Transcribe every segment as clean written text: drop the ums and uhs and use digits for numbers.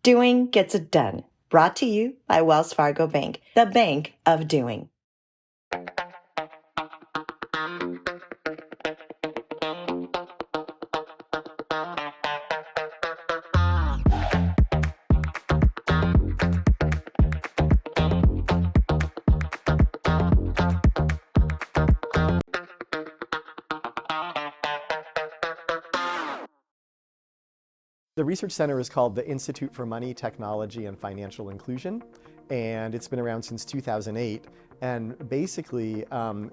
Doing Gets It Done, brought to you by Wells Fargo Bank, the bank of doing. The research center is called the Institute for Money, Technology, and Financial Inclusion, and it's been around since 2008. And basically,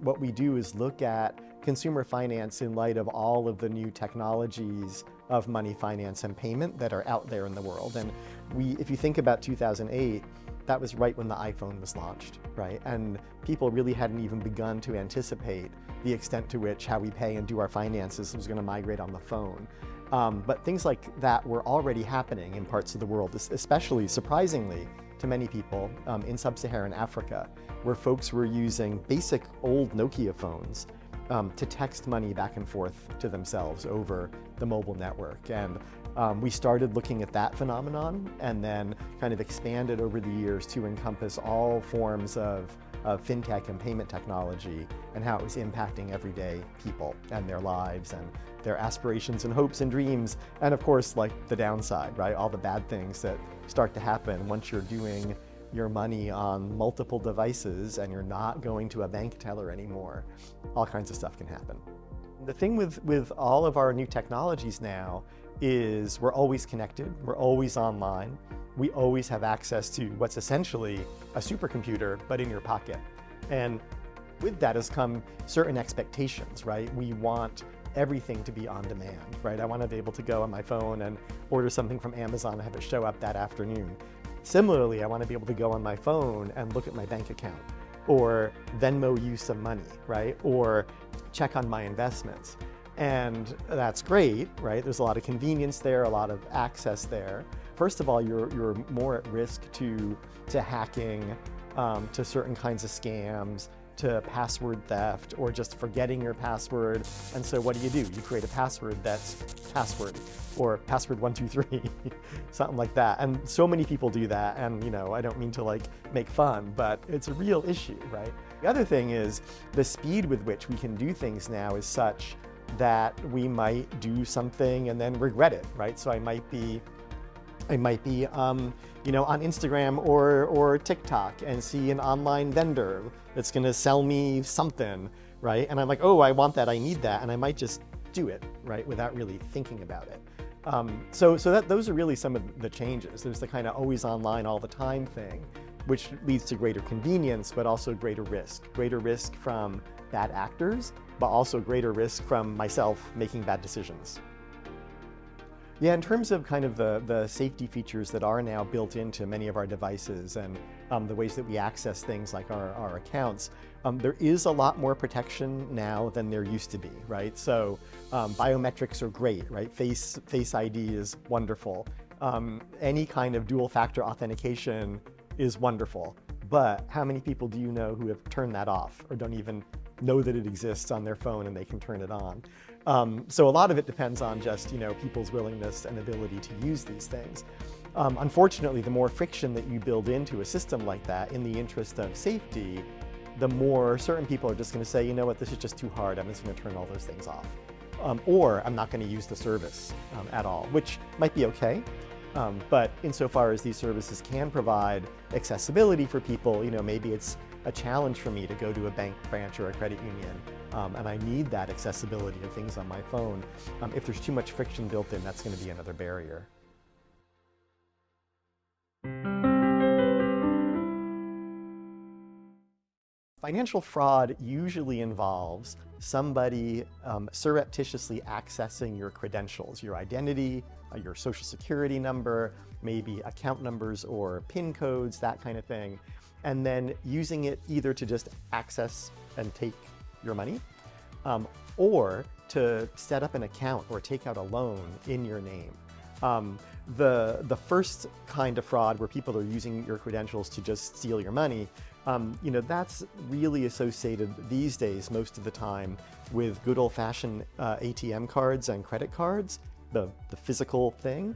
what we do is look at consumer finance in light of all of the new technologies of money, finance, and payment that are out there in the world. And if you think about 2008, that was right when the iPhone was launched, right? And people really hadn't even begun to anticipate the extent to which how we pay and do our finances was going to migrate on the phone. But things like that were already happening in parts of the world, especially, surprisingly, to many people in sub-Saharan Africa, where folks were using basic old Nokia phones to text money back and forth to themselves over the mobile network. And we started looking at that phenomenon and then kind of expanded over the years to encompass all forms of fintech and payment technology and how it was impacting everyday people and their lives and their aspirations and hopes and dreams. And of course, like the downside, right? All the bad things that start to happen once you're doing your money on multiple devices and you're not going to a bank teller anymore. All kinds of stuff can happen. The thing with all of our new technologies now is we're always connected, we're always online, we always have access to what's essentially a supercomputer, but in your pocket. And with that has come certain expectations, right? We want everything to be on demand, right? I want to be able to go on my phone and order something from Amazon and have it show up that afternoon. Similarly, I want to be able to go on my phone and look at my bank account, or Venmo you some money, right? Or check on my investments. And that's great, right? There's a lot of convenience there, a lot of access there. First of all, you're more at risk to hacking, to certain kinds of scams, to password theft, or just forgetting your password. And so what do? You create a password that's password, or password 123, something like that. And so many people do that. And I don't mean to like make fun, but it's a real issue, right? The other thing is the speed with which we can do things now is such that we might do something and then regret it, right? So I might be on Instagram or TikTok and see an online vendor that's going to sell me something, right? And I'm like, oh, I want that, I need that, and I might just do it, right, without really thinking about it. So those are really some of the changes. There's the kind of always online all the time thing, which leads to greater convenience, but also greater risk from bad actors, but also greater risk from myself making bad decisions. Yeah, in terms of kind of the safety features that are now built into many of our devices and the ways that we access things like our accounts, there is a lot more protection now than there used to be, right? So biometrics are great, right? Face ID is wonderful. Any kind of dual factor authentication is wonderful. But how many people do you know who have turned that off or don't even know that it exists on their phone and they can turn it on? So a lot of it depends on just people's willingness and ability to use these things. Unfortunately, the more friction that you build into a system like that in the interest of safety, the more certain people are just going to say, you know what, this is just too hard, I'm just going to turn all those things off. Or I'm not going to use the service at all, which might be okay. But insofar as these services can provide accessibility for people, maybe it's a challenge for me to go to a bank branch or a credit union, and I need that accessibility of things on my phone. If there's too much friction built in, that's going to be another barrier. Financial fraud usually involves somebody surreptitiously accessing your credentials, your identity, your social security number, maybe account numbers or PIN codes, that kind of thing, and then using it either to just access and take your money, or to set up an account or take out a loan in your name. The first kind of fraud where people are using your credentials to just steal your money, that's really associated these days most of the time with good old-fashioned ATM cards and credit cards, the physical thing.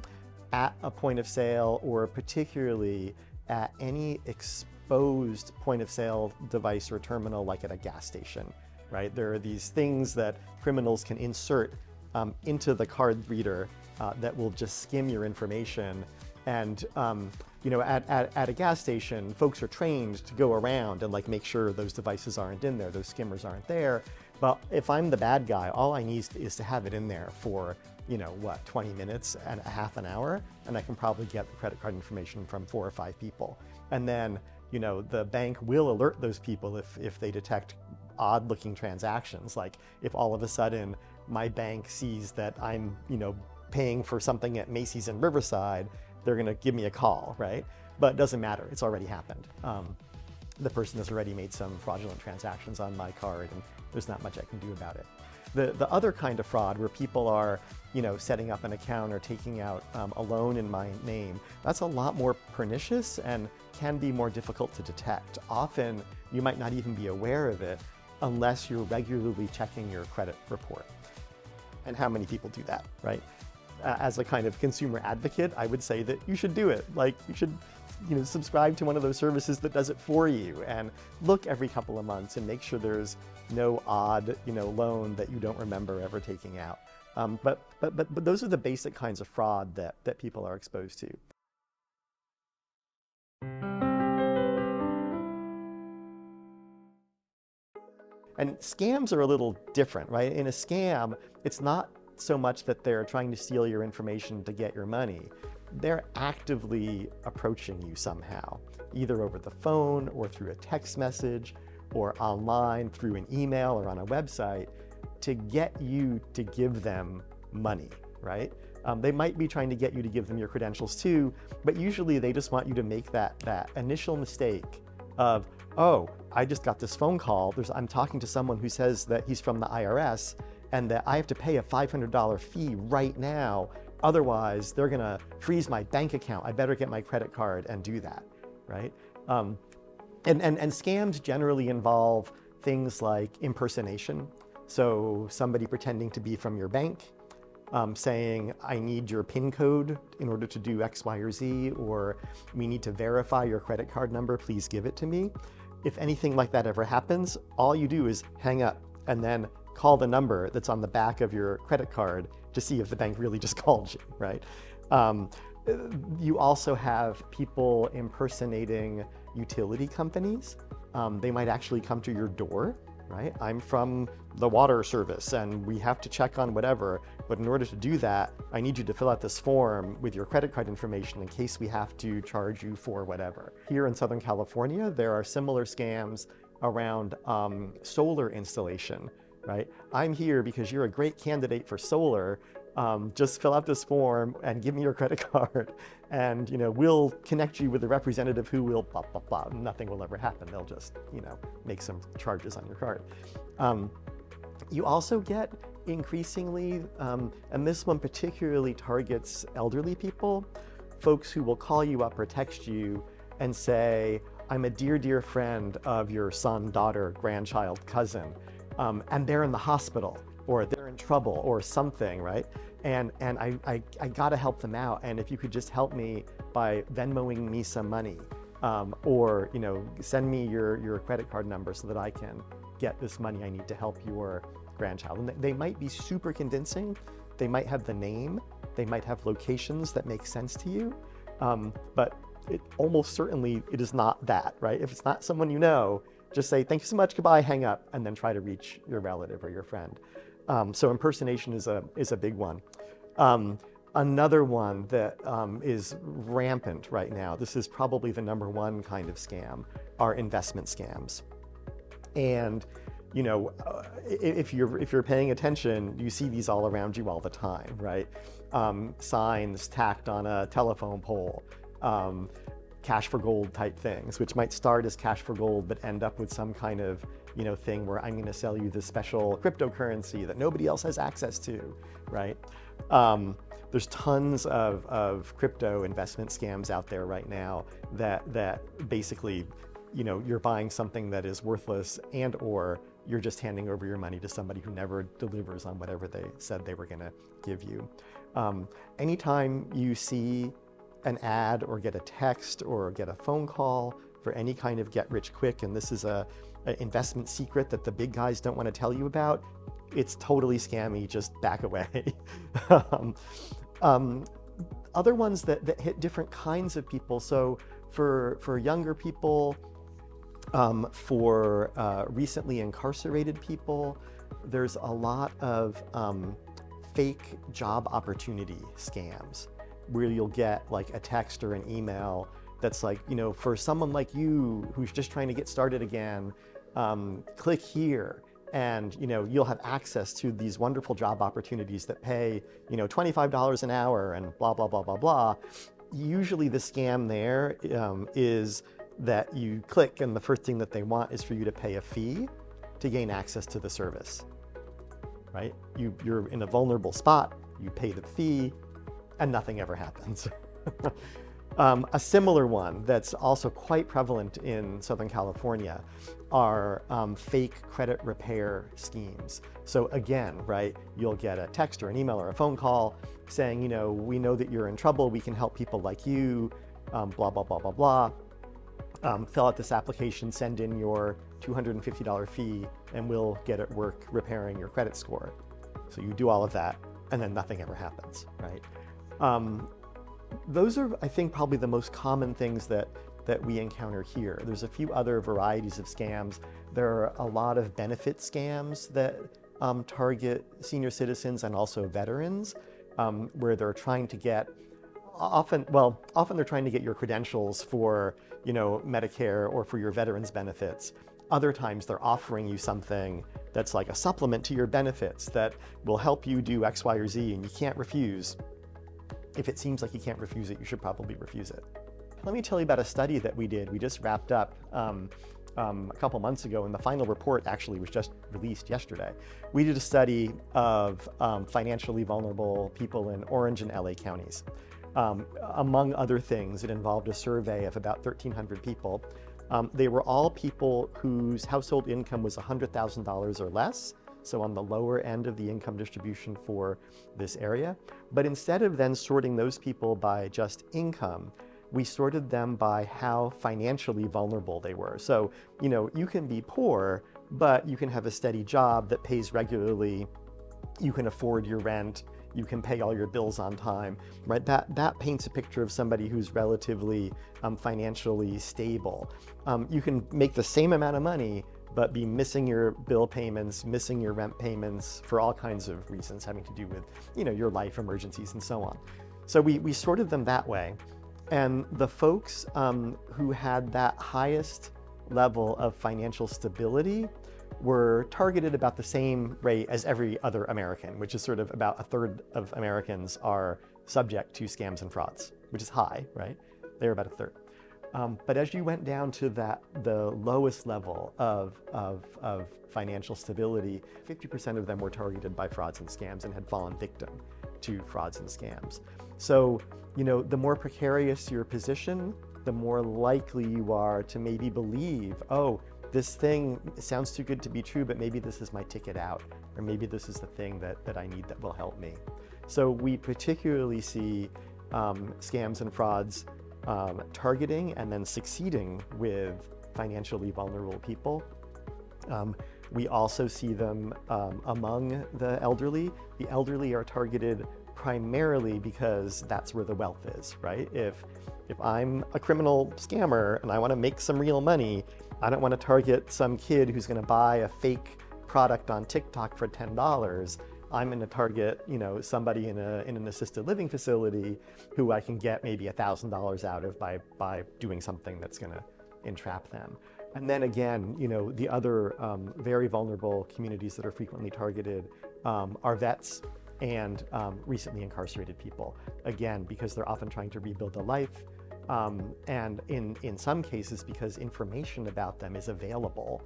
at a point of sale, or particularly at any exposed point of sale device or terminal, like at a gas station, right? There are these things that criminals can insert into the card reader that will just skim your information. And at a gas station, folks are trained to go around and like make sure those devices aren't in there, those skimmers aren't there. But if I'm the bad guy, all I need is to have it in there for 20 minutes and a half an hour, and I can probably get the credit card information from 4 or 5 people. And then the bank will alert those people if they detect odd looking transactions. Like if all of a sudden my bank sees that I'm paying for something at Macy's in Riverside, they're going to give me a call, right? But it doesn't matter, it's already happened. The person has already made some fraudulent transactions on my card, and there's not much I can do about it. The other kind of fraud, where people are setting up an account or taking out a loan in my name, that's a lot more pernicious and can be more difficult to detect. Often you might not even be aware of it unless you're regularly checking your credit report. And how many people do that, right? As a kind of consumer advocate, I would say that you should do it. Like you should subscribe to one of those services that does it for you, and look every couple of months and make sure there's no odd loan that you don't remember ever taking out. But those are the basic kinds of fraud that people are exposed to. And scams are a little different, right? In a scam, it's not so much that they're trying to steal your information to get your money. They're actively approaching you somehow, either over the phone or through a text message or online through an email or on a website, to get you to give them money, right? They might be trying to get you to give them your credentials too, but usually they just want you to make that initial mistake of, oh, I just got this phone call. I'm talking to someone who says that he's from the IRS and that I have to pay a $500 fee right now. Otherwise, they're gonna freeze my bank account. I better get my credit card and do that, right? And scams generally involve things like impersonation. So somebody pretending to be from your bank, saying, I need your PIN code in order to do X, Y, or Z, or we need to verify your credit card number, please give it to me. If anything like that ever happens, all you do is hang up and then call the number that's on the back of your credit card to see if the bank really just called you, right? You also have people impersonating utility companies. They might actually come to your door, right? I'm from the water service and we have to check on whatever, but in order to do that, I need you to fill out this form with your credit card information in case we have to charge you for whatever. Here in Southern California, there are similar scams around solar installation, right? I'm here because you're a great candidate for solar. Just fill out this form and give me your credit card, and we'll connect you with a representative who will blah, blah, blah. Nothing will ever happen. They'll just make some charges on your card. You also get increasingly, and this one particularly targets elderly people, folks who will call you up or text you and say, I'm a dear, dear friend of your son, daughter, grandchild, cousin, and they're in the hospital, or they're in trouble or something, right? And I gotta help them out. And if you could just help me by Venmoing me some money, or send me your credit card number so that I can get this money I need to help your grandchild. And they might be super convincing. They might have the name. They might have locations that make sense to you. But almost certainly it is not that, right? If it's not someone you know, just say, thank you so much, goodbye, hang up, and then try to reach your relative or your friend. So impersonation is a big one. Another one that is rampant right now, this is probably the #1 kind of scam, are investment scams. And if you're paying attention, you see these all around you all the time, right? Signs tacked on a telephone pole, cash for gold type things, which might start as cash for gold, but end up with some kind of thing where I'm going to sell you this special cryptocurrency that nobody else has access to, right? There's tons of crypto investment scams out there right now that basically, you're buying something that is worthless, and or you're just handing over your money to somebody who never delivers on whatever they said they were going to give you. Anytime you see an ad or get a text or get a phone call for any kind of get rich quick, and this is an investment secret that the big guys don't want to tell you about, it's totally scammy, just back away. Other ones that hit different kinds of people. So for younger people, for recently incarcerated people, there's a lot of fake job opportunity scams where you'll get like a text or an email that's like, for someone like you who's just trying to get started again, click here. And you'll have access to these wonderful job opportunities that pay $25 an hour and blah, blah, blah, blah, blah. Usually the scam there is that you click and the first thing that they want is for you to pay a fee to gain access to the service, right? You're in a vulnerable spot, you pay the fee, and nothing ever happens. A similar one that's also quite prevalent in Southern California are fake credit repair schemes. So again, right, you'll get a text or an email or a phone call saying, we know that you're in trouble, we can help people like you, blah, blah, blah, blah, blah. Fill out this application, send in your $250 fee, and we'll get at work repairing your credit score. So you do all of that, and then nothing ever happens, right? Those are, I think, probably the most common things that we encounter here. There's a few other varieties of scams. There are a lot of benefit scams that target senior citizens and also veterans, where they're trying to get, often they're trying to get your credentials for, Medicare or for your veterans benefits. Other times they're offering you something that's like a supplement to your benefits that will help you do X, Y, or Z, and you can't refuse. If it seems like you can't refuse it, you should probably refuse it. Let me tell you about a study that we did. We just wrapped up a couple months ago, and the final report actually was just released yesterday. We did a study of financially vulnerable people in Orange and LA counties. Among other things, it involved a survey of about 1,300 people. They were all people whose household income was $100,000 or less, so on the lower end of the income distribution for this area. But instead of then sorting those people by just income, we sorted them by how financially vulnerable they were. So, you can be poor, but you can have a steady job that pays regularly, you can afford your rent, you can pay all your bills on time, right? That paints a picture of somebody who's relatively financially stable. You can make the same amount of money, but be missing your bill payments, missing your rent payments for all kinds of reasons having to do with, your life emergencies and so on. So we sorted them that way. And the folks who had that highest level of financial stability were targeted about the same rate as every other American, which is sort of about a third of Americans are subject to scams and frauds, which is high, right? They're about a third. But as you went down to the lowest level of financial stability, 50% of them were targeted by frauds and scams and had fallen victim to frauds and scams. So, the more precarious your position, the more likely you are to maybe believe, oh, this thing sounds too good to be true, but maybe this is my ticket out, or maybe this is the thing that I need that will help me. So we particularly see scams and frauds targeting and then succeeding with financially vulnerable people. We also see them among the elderly. The elderly are targeted primarily because that's where the wealth is, right? If I'm a criminal scammer and I want to make some real money, I don't want to target some kid who's going to buy a fake product on TikTok for $10. I'm going to target, somebody in an assisted living facility who I can get maybe $1,000 out of by doing something that's going to entrap them. And then again, the other very vulnerable communities that are frequently targeted are vets and recently incarcerated people. Again, because they're often trying to rebuild a life, and in some cases because information about them is available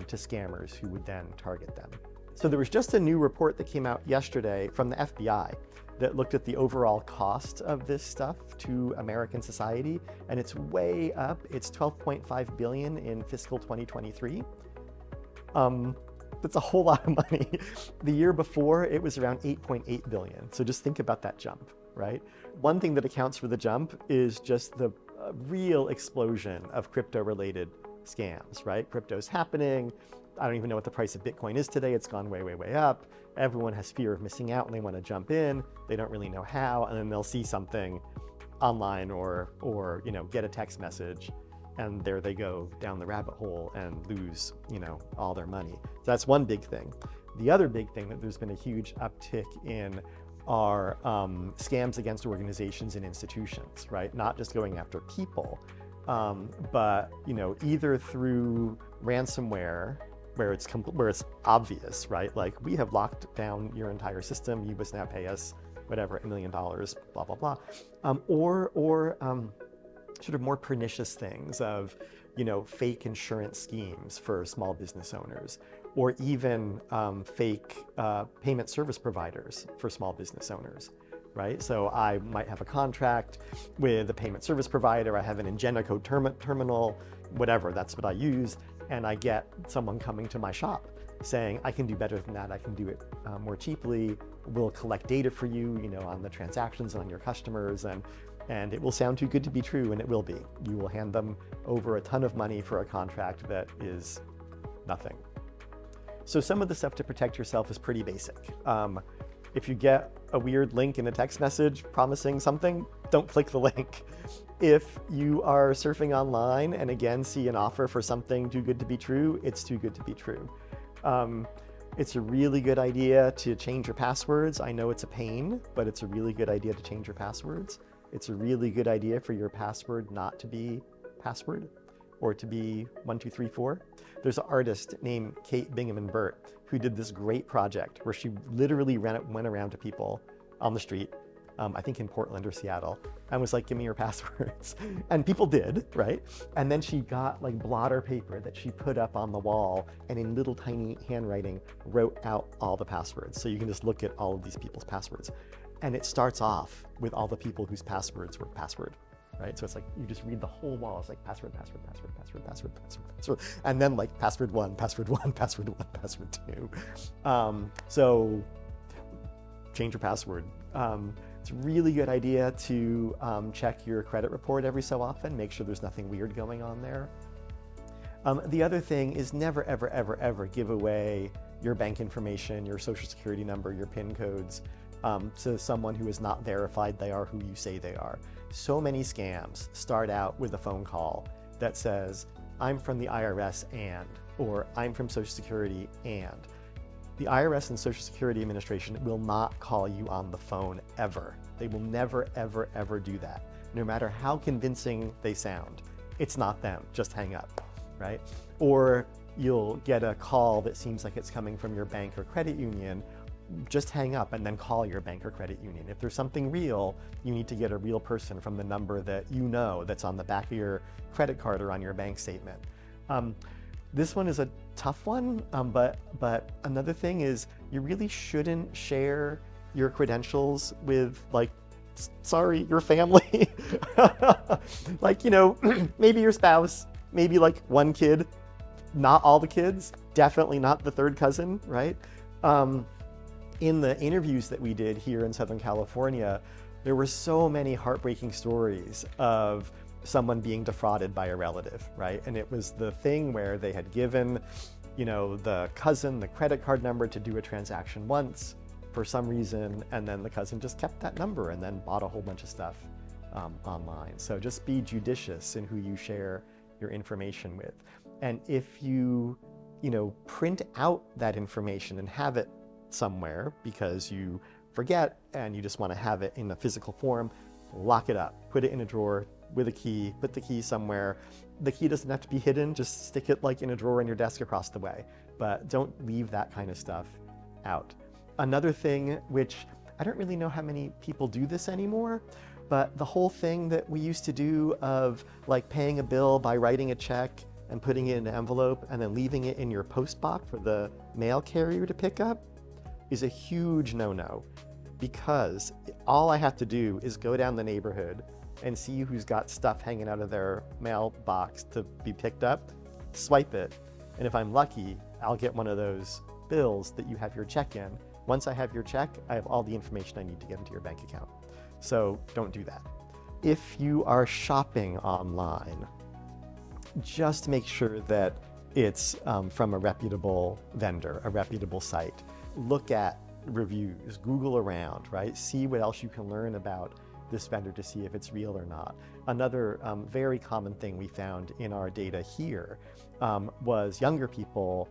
to scammers who would then target them. So there was just a new report that came out yesterday from the FBI that looked at the overall cost of this stuff to American society, and it's way up. It's $12.5 billion in fiscal 2023. That's a whole lot of money. The year before, it was around 8.8 billion. So just think about that jump, right? One thing that accounts for the jump is just the real explosion of crypto-related scams, right? Crypto's happening. I don't even know what the price of Bitcoin is today. It's gone way, way, way up. Everyone has fear of missing out and they want to jump in. They don't really know how, and then they'll see something online or get a text message, and there they go down the rabbit hole and lose, all their money. So that's one big thing. The other big thing that there's been a huge uptick in are scams against organizations and institutions, right? Not just going after people, but either through ransomware, where it's obvious, right? Like, we have locked down your entire system. You must now pay us whatever, $1 million, blah blah blah, or sort of more pernicious things of, fake insurance schemes for small business owners, or even fake payment service providers for small business owners, right? So I might have a contract with a payment service provider. I have an Ingenico terminal, whatever, that's what I use. And I get someone coming to my shop saying, I can do better than that. I can do it more cheaply. We'll collect data for you, on the transactions on your customers. And it will sound too good to be true, and it will be. You will hand them over a ton of money for a contract that is nothing. So some of the stuff to protect yourself is pretty basic. If you get a weird link in a text message promising something, don't click the link. If you are surfing online and again see an offer for something too good to be true, it's too good to be true. It's a really good idea to change your passwords. I know it's a pain, but it's a really good idea to change your passwords. It's a really good idea for your password not to be password, or to be 1234. There's an artist named Kate Bingaman-Burt who did this great project where she literally went around to people on the street, I think in Portland or Seattle, and was like, give me your passwords. And people did, right? And then she got like blotter paper that she put up on the wall and in little tiny handwriting wrote out all the passwords. So you can just look at all of these people's passwords. And it starts off with all the people whose passwords were password, right? So it's like, you just read the whole wall. It's like password, password, password, password, password, password, password. And then like password one, password one, password one, password two. So change your password. It's a really good idea to check your credit report every so often, make sure there's nothing weird going on there. The other thing is never, ever, ever, ever give away your bank information, your social security number, your PIN codes to someone who is not verified they are who you say they are. So many scams start out with a phone call that says, I'm from the IRS or I'm from Social Security and. The IRS and Social Security Administration will not call you on the phone ever. They will never, ever, ever do that. No matter how convincing they sound, it's not them. Just hang up, right? Or you'll get a call that seems like it's coming from your bank or credit union. Just hang up and then call your bank or credit union. If there's something real, you need to get a real person from the number that that's on the back of your credit card or on your bank statement. This one is a tough one, but another thing is you really shouldn't share your credentials with your family. Maybe your spouse, maybe like one kid, not all the kids, definitely not the third cousin, right? In the interviews that we did here in Southern California, there were so many heartbreaking stories of someone being defrauded by a relative, right? And it was the thing where they had given, the cousin the credit card number to do a transaction once for some reason, and then the cousin just kept that number and then bought a whole bunch of stuff online. So just be judicious in who you share your information with. And if you, print out that information and have it somewhere because you forget and you just want to have it in a physical form, lock it up, put it in a drawer with a key, put the key somewhere. The key doesn't have to be hidden, just stick it in a drawer in your desk across the way, but don't leave that kind of stuff out. Another thing, which I don't really know how many people do this anymore, but the whole thing that we used to do of paying a bill by writing a check and putting it in an envelope and then leaving it in your post box for the mail carrier to pick up is a huge no-no, because all I have to do is go down the neighborhood and see who's got stuff hanging out of their mailbox to be picked up, swipe it, And if I'm lucky, I'll get one of those bills that you have your check in. Once I have your check, I have all the information I need to get into your bank account. So don't do that. If you are shopping online, just make sure that it's from a reputable vendor, a reputable site. Look at reviews, Google around, right? See what else you can learn about this vendor to see if it's real or not. Another very common thing we found in our data here was younger people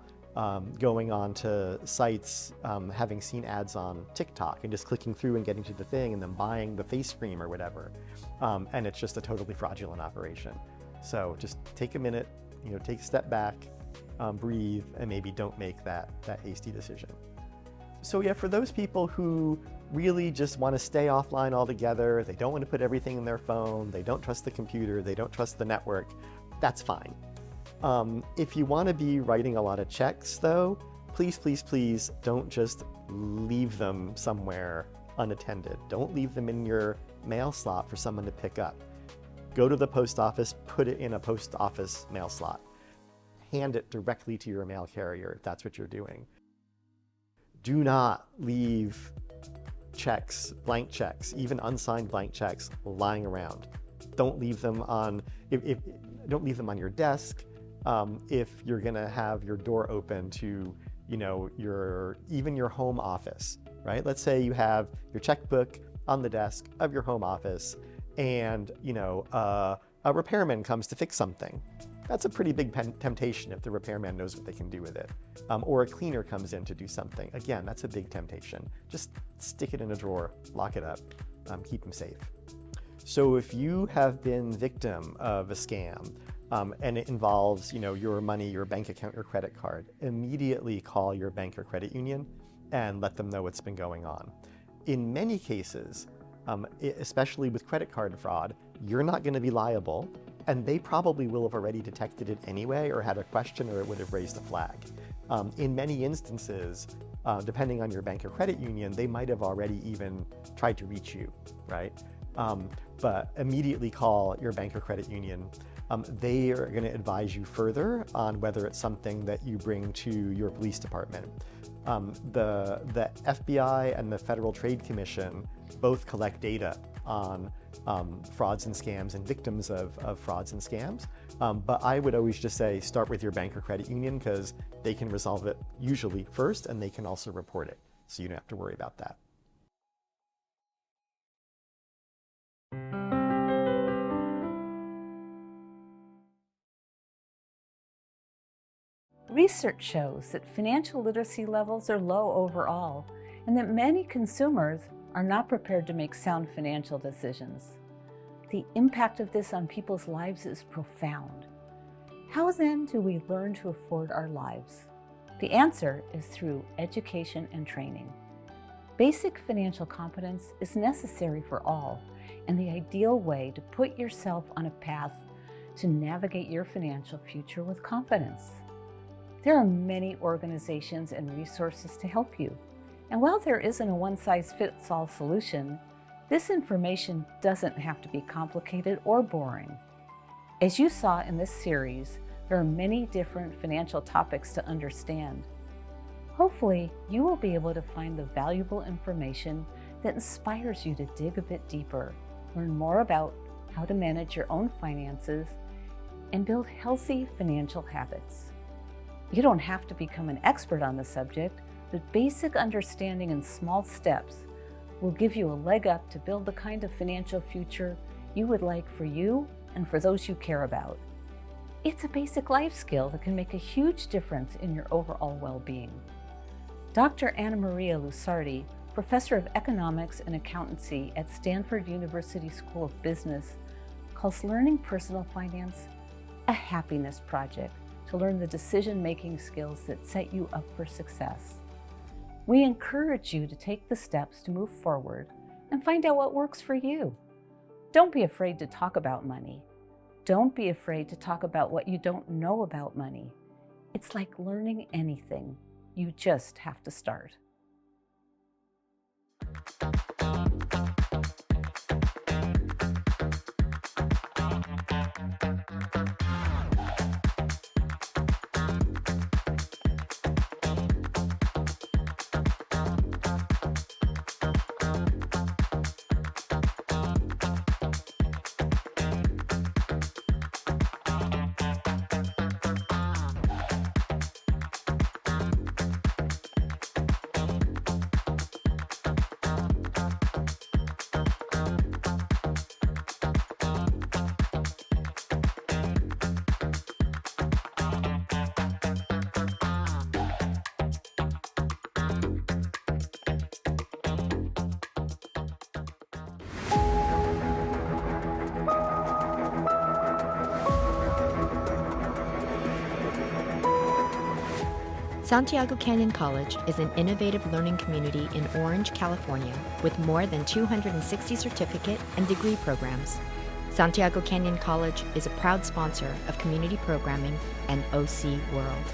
going on to sites, having seen ads on TikTok and just clicking through and getting to the thing and then buying the face cream or whatever. And it's just a totally fraudulent operation. So just take a minute, take a step back, breathe, and maybe don't make that hasty decision. So yeah, for those people who really just want to stay offline altogether, they don't want to put everything in their phone, they don't trust the computer, they don't trust the network, that's fine. If you want to be writing a lot of checks though, please, please, please don't just leave them somewhere unattended. Don't leave them in your mail slot for someone to pick up. Go to the post office, put it in a post office mail slot. Hand it directly to your mail carrier if that's what you're doing. Do not leave checks, blank checks, even unsigned blank checks lying around. Don't leave them on, don't leave them on your desk. If you're gonna have your door open to, even your home office, right? Let's say you have your checkbook on the desk of your home office and, a repairman comes to fix something. That's a pretty big temptation if the repairman knows what they can do with it. Or a cleaner comes in to do something. Again, that's a big temptation. Just stick it in a drawer, lock it up, keep them safe. So if you have been victim of a scam and it involves your money, your bank account, your credit card, immediately call your bank or credit union and let them know what's been going on. In many cases, especially with credit card fraud, you're not going to be liable, and they probably will have already detected it anyway or had a question or it would have raised a flag. In many instances, depending on your bank or credit union, they might have already even tried to reach you, right? But immediately call your bank or credit union. They are going to advise you further on whether it's something that you bring to your police department. The FBI and the Federal Trade Commission both collect data on frauds and scams and victims of frauds and scams. But I would always just say start with your bank or credit union because they can resolve it usually first and they can also report it. So you don't have to worry about that. Research shows that financial literacy levels are low overall, and that many consumers are not prepared to make sound financial decisions. The impact of this on people's lives is profound. How then do we learn to afford our lives? The answer is through education and training. Basic financial competence is necessary for all, and the ideal way to put yourself on a path to navigate your financial future with confidence. There are many organizations and resources to help you. And while there isn't a one-size-fits-all solution, this information doesn't have to be complicated or boring. As you saw in this series, there are many different financial topics to understand. Hopefully, you will be able to find the valuable information that inspires you to dig a bit deeper, learn more about how to manage your own finances, and build healthy financial habits. You don't have to become an expert on the subject, but basic understanding in small steps will give you a leg up to build the kind of financial future you would like for you and for those you care about. It's a basic life skill that can make a huge difference in your overall well-being. Dr. Anna Maria Lusardi, professor of economics and accountancy at Stanford University School of Business, calls learning personal finance a happiness project to learn the decision-making skills that set you up for success. We encourage you to take the steps to move forward and find out what works for you. Don't be afraid to talk about money. Don't be afraid to talk about what you don't know about money. It's like learning anything. You just have to start. Santiago Canyon College is an innovative learning community in Orange, California, with more than 260 certificate and degree programs. Santiago Canyon College is a proud sponsor of community programming and OC World.